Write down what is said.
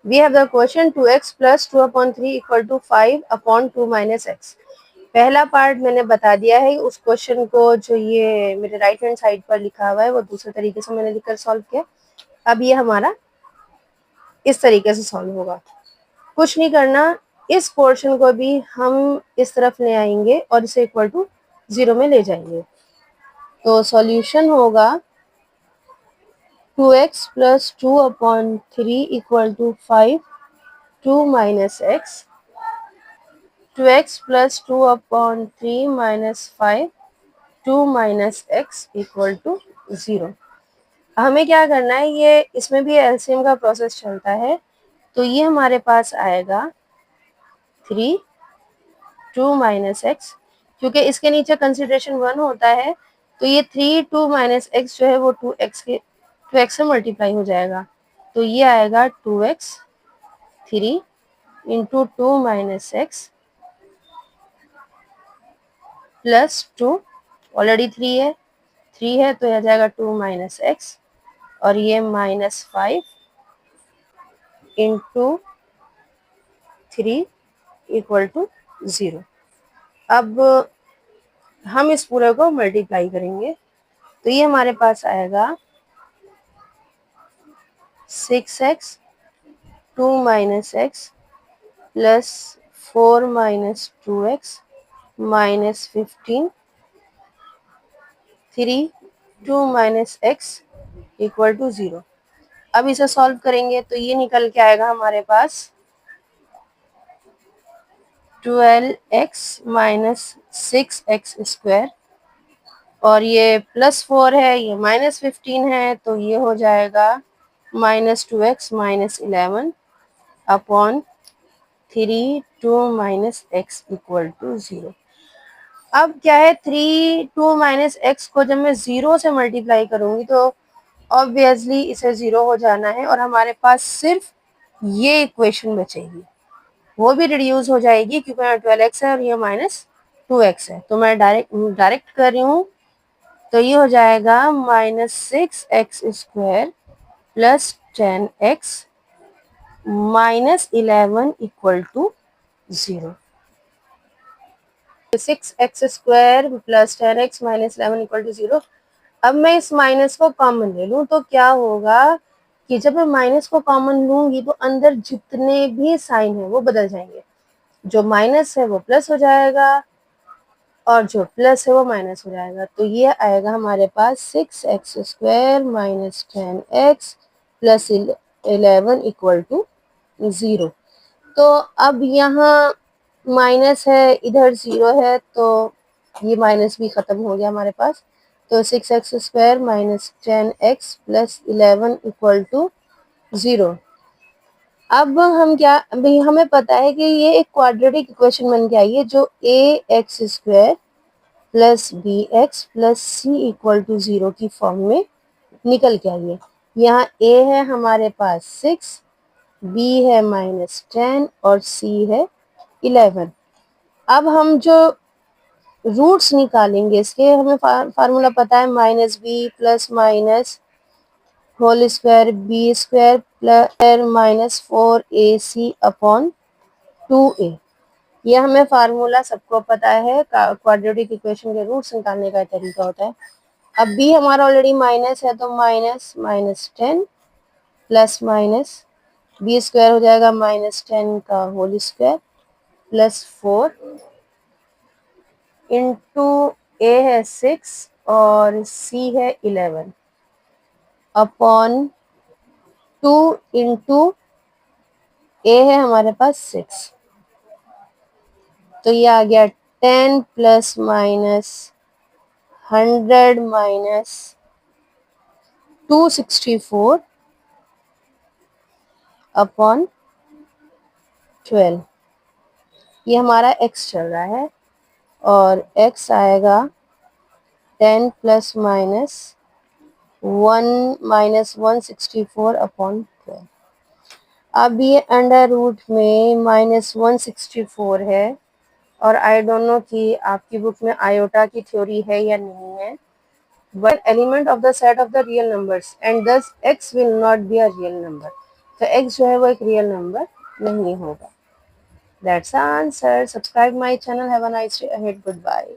We have the question 2x plus 2/3 equal to 5/2 minus x. पहला part मैंने बता दिया है, उस क्वेश्चन को जो ये मेरे राइट हैंड साइड पर लिखा हुआ है वो दूसरे तरीके से मैंने लिखकर सॉल्व किया। अब ये हमारा इस तरीके से सॉल्व होगा। कुछ नहीं करना, इस पोर्शन को भी हम इस तरफ ले आएंगे और इसे इक्वल टू 0 में ले जाएंगे। तो सॉल्यूशन होगा 2x plus 2/3 equal to 5/2 minus x. 2x plus 2/3 minus 5/2 minus x equal to 0। हमें क्या करना है, ये इसमें भी एलसीएम का प्रोसेस चलता है। तो ये हमारे पास आएगा 3/2 माइनस एक्स, क्योंकि इसके नीचे कंसिडरेशन 1 होता है तो ये 3/2 माइनस एक्स जो है वो 2x से मल्टीप्लाई हो जाएगा। तो ये आएगा 2x 3 into 2 minus x plus 2, already 3 है तो यह जाएगा 2 माइनस एक्स, और ये माइनस 5 इंटू 3 इक्वल टू 0। अब हम इस पूरे को मल्टीप्लाई करेंगे तो ये हमारे पास आएगा 6x 2 minus x plus 4 minus 2x minus 15 2 minus x equal to 0। अब इसे सॉल्व करेंगे तो ये निकल के आएगा हमारे पास 12x माइनस 6x स्क्वायर, और ये प्लस 4 है, ये माइनस 15 है, तो ये हो जाएगा minus 2x minus 11 upon 2 minus x equal to 0। अब क्या है, 2 माइनस एक्स को जब मैं 0 से मल्टीप्लाई करूंगी तो ऑब्वियसली इसे 0 हो जाना है, और हमारे पास सिर्फ ये इक्वेशन बचेगी, वो भी रिड्यूस हो जाएगी क्योंकि यहाँ 12x है और ये माइनस 2x है। तो मैं डायरेक्ट कर रही हूँ, तो ये हो जाएगा minus 6x square plus 10x minus 11 equal to 0। 6x square plus 10x minus 11 equal to 0। अब मैं इस माइनस को कॉमन ले लूँ तो क्या होगा कि जब मैं माइनस को कॉमन लूंगी तो अंदर जितने भी साइन है वो बदल जाएंगे। जो माइनस है वो प्लस हो जाएगा और जो प्लस है वो माइनस हो जाएगा। तो ये आएगा हमारे पास 6x square minus 10x plus 11 equal to 0। तो अब यहाँ माइनस है, इधर 0 है, तो ये माइनस भी खत्म हो गया हमारे पास। तो 6x square minus 10x plus 11 equal to 0। अब हम क्या, अभी हमें पता है कि ये एक क्वाड्रेटिक इक्वेशन बन के आई है जो ax square plus B x plus C equal to 0 की फॉर्म में निकल के आई है। यहाँ a है हमारे पास 6, b है माइनस 10 और c है 11। अब हम जो रूट्स निकालेंगे इसके, हमें फार्मूला पता है minus B plus minus whole square B square plus minus 4ac upon 2a। ये हमें फार्मूला सबको पता है, क्वाड्रेटिक इक्वेशन के रूट्स निकालने का तरीका होता है। अब b हमारा ऑलरेडी माइनस है तो minus minus 10 plus minus B square हो जाएगा माइनस 10 का whole square plus 4 into a है 6 और सी है 11 अपॉन 2 इंटू ए है हमारे पास 6। तो ये आ गया 10 प्लस माइनस 100 माइनस 264 अपॉन 12। ये हमारा x चल रहा है और x आएगा 10 प्लस माइनस 164 अपॉन 12। अब ये अंडर रूट में माइनस 164 है, और आई डोंट नो कि आपकी बुक में आयोटा की थ्योरी है या नहीं है, but element of the set of the real numbers and thus x will not be a real number। तो x जो है वो एक रियल नंबर नहीं होगा। That's answer. Subscribe my channel. Have a nice day ahead. Good bye.